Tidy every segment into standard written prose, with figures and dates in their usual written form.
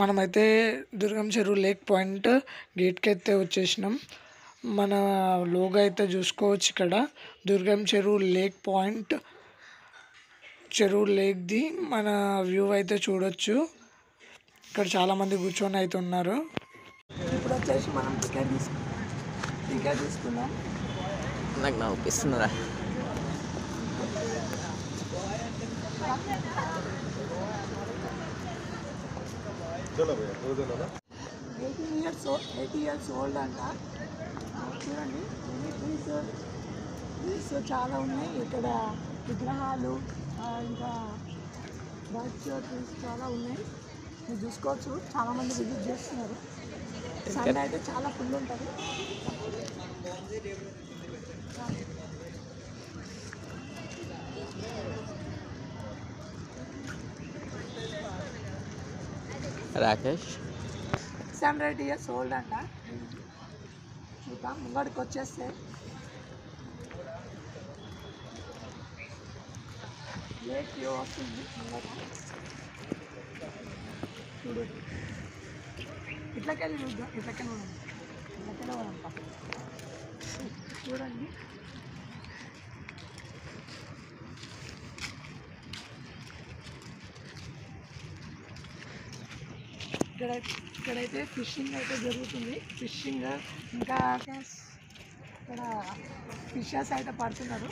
మనమైతే దుర్గం చెరువు lake point గేట్కి అయితే వచ్చేసినాం. మన లోగో అయితే చూసుకోవచ్చు. ఇక్కడ దుర్గం చెరువు లేక్ పాయింట్ చెరువు లేక్ది మన వ్యూ అయితే చూడొచ్చు. ఇక్కడ చాలా మంది కూర్చొని అయితే ఉన్నారు. ఇప్పుడు వచ్చేసి మనం టికెట్ తీసుకున్నాం. నాకు నవ్వుపిస్తున్నారా? ఎయిటీ ఇయర్స్ ఓల్డ్ అంట. చూడండి ట్రీస్ చాలా ఉన్నాయి ఇక్కడ, విగ్రహాలు ఇంకా బర్డ్స్ ట్రీస్ చాలా ఉన్నాయి. మీరు చూసుకోవచ్చు, చాలా మంది విజిట్ చేస్తున్నారు. సండే అయితే చాలా ఫుల్ ఉంటుంది. రాకేష్ 100 years ఓల్డ్ అంట. చూద్దాం, ముంగడికి వచ్చేస్తే లేక్ వ్యూ వస్తుంది. చూడు, ఇట్లకెళ్ళి చూద్దాం. ఇట్లకెళ్ళి చూడండి. ఇక్కడైతే ఫిషింగ్ అయితే జరుగుతుంది. ఫిషింగ్ ఇంకా ఇక్కడ ఫిషెస్ అయితే పడుతున్నారు,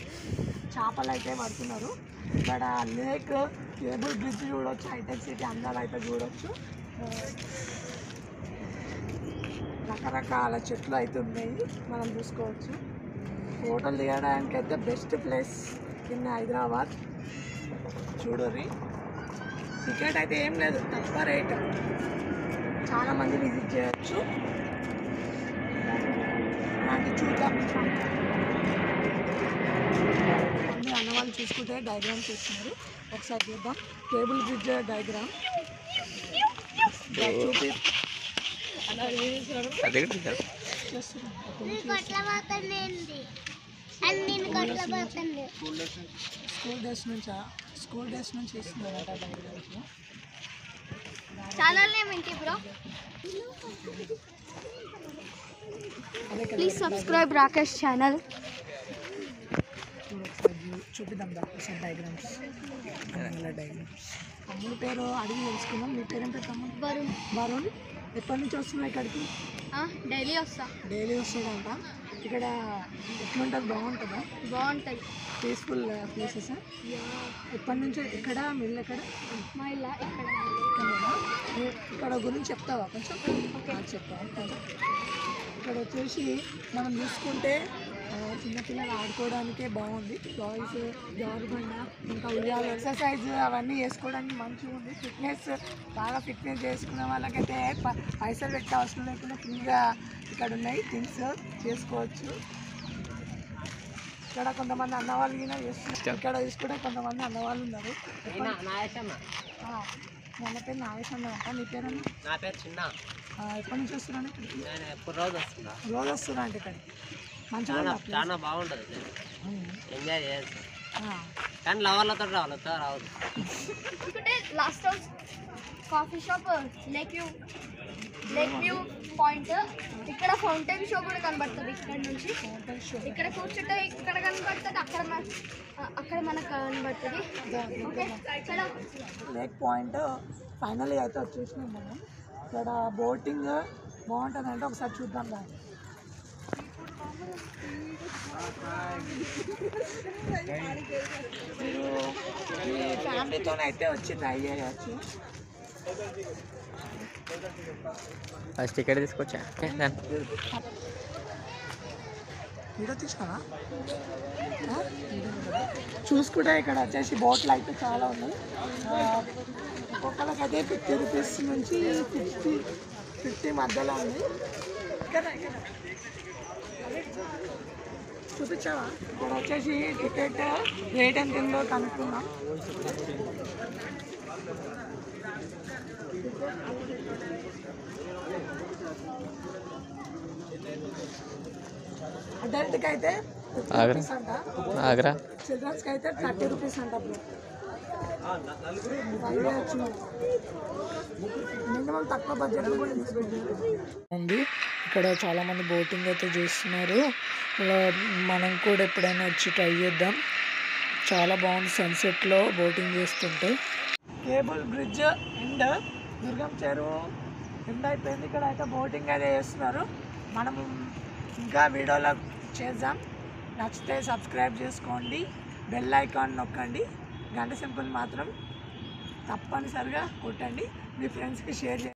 చేపలు అయితే పడుతున్నారు. ఇక్కడ లేక్, కేబుల్ బ్రిడ్జ్ చూడవచ్చు, హైటెక్ సిటీ అందాలు అయితే చూడవచ్చు. రకరకాల చెట్లు అయితే ఉన్నాయి, మనం చూసుకోవచ్చు. ఫోటోలు దిగడానికి అయితే బెస్ట్ ప్లేస్ ఇన్ హైదరాబాద్. చూడరి, టికెట్ అయితే ఏం లేదు, తక్కువ రేట్, చాలా మంది విజిట్ చేయొచ్చు. అలాంటి చూద్దాం. అన్ని అన్నవాళ్ళు చూసుకుంటే డయాగ్రామ్ చేస్తున్నారు, ఒకసారి చూద్దాం. కేబుల్ బ్రిడ్జ్ డయాగ్రామ్ చూపి అలా చేస్తున్నారు. స్కూల్ డేస్ నుంచి ఇస్తున్నారు డయాగ్రామ్స్. ఛానల్ నేమ్ ఏంటి bro? Please subscribe Rakesh channel. చూపిద్దాం సార్ డయాగ్రామ్స్. డయాగ్రామ్స్ తమ్ముడు పేరు అడిగి తెలుసుకుందాం. మీ పేరేం పేరు తమ్ముడు? వరుణ్. వరుణ్, ఎప్పటి నుంచి వస్తున్నావు ఇక్కడికి? డైలీ వస్తుందంట. ఇక్కడ ఎట్లుంటుంది? బాగుంటుందా? బాగుంటుంది. Peaceful places. ఎప్పటి నుంచి? ఎక్కడ మిల్లు? ఎక్కడ? మా ఇల్లు ఇక్కడ. ఇక్కడ గురించి చెప్తావా కొంచెం? చెప్తావా కొంచెం? ఇక్కడ వచ్చేసి మనం చూసుకుంటే చిన్నపిల్లలు ఆడుకోవడానికే బాగుంది. టాయ్స్, జారుబండ, ఇంకా ఉయ్యాల, ఎక్సర్సైజ్ అవన్నీ చేసుకోవడానికి మంచిగా ఉంది. బాగా ఫిట్నెస్ చేసుకునే వాళ్ళకైతే పైసలు పెట్టే అవసరం లేకుండా ఫ్రీగా ఇక్కడ ఉన్నాయి, థింగ్స్ చేసుకోవచ్చు. ఇక్కడ కొంతమంది అన్నవాళ్ళు కూడా చేస్తున్నారు. ఇక్కడ చూసుకుంటే కొంతమంది అన్నవాళ్ళు ఉన్నారు. మన పేరు నాగేశ్వర అంట. నీ పేరు? నా పేరు చిన్న. ఎప్పటి నుంచి వస్తున్నాను ఇక్కడికి? రోజు వస్తున్నా అంటే ఇక్కడికి మంచిగా చాలా బాగుంటుంది, ఎంజాయ్ చేయొచ్చు. కానీ లవర్లతో రావద్దు. Last house coffee shop lake view point. ఇక్కడ ఫౌంటైన్ షో కూడా కనబడుతుంది. ఇక్కడ నుంచి ఇక్కడ కూర్చుంటే ఇక్కడ కనబడుతుంది, అక్కడ మనకు కనబడుతుంది. లేక్ పాయింట్ ఫైనల్ అయితే వచ్చేసినాం మనం. ఇక్కడ బోటింగ్ బాగుంటుంది అంటే ఒకసారి చూద్దాం. మీరు మీ ఫ్యామిలీతో అయితే వచ్చి ట్రై చేయవచ్చు. ఫస్ట్ టికెట్ తీసుకొచ్చా. వీడియో తీసుకున్నా చూసుకుంటే ఇక్కడ వచ్చేసి బోట్లు అయితే చాలా ఉన్నాయి. ఒక్కొక్కరికైతే 50 రూపీస్ నుంచి 50 మధ్యలో ఉంది. చూపించావా? ఇక్కడ వచ్చేసి టికెట్ రేట్ ఎంత ఉందో కనుక్కున్నాం. అడల్ట్కి అయితే 50 రూపీస్ అంట, చిల్డ్రన్స్కి అయితే 30 రూపీస్ అంట. బ్రో మినిమం మనం తక్కువ బడ్జెట్ ఉంది. ఇక్కడ చాలామంది బోటింగ్ అయితే చేస్తున్నారు. ఇలా మనం కూడా ఎప్పుడైనా వచ్చి ట్రై చేద్దాం. చాలా బాగుంది సన్సెట్లో బోటింగ్ చేస్తుంటే. కేబుల్ బ్రిడ్జ్ అండ్ దుర్గం చెరువు ఎండ్ అయిపోయింది. ఇక్కడ అయితే బోటింగ్ అయితే చేస్తున్నారు. మనం ఇంకా వీడియోలో చేద్దాం. నచ్చితే సబ్స్క్రైబ్ చేసుకోండి, బెల్ ఐకాన్ నొక్కండి, గంట సింపుల్ మాత్రం తప్పనిసరిగా కొట్టండి, మీ ఫ్రెండ్స్కి షేర్ చేయండి.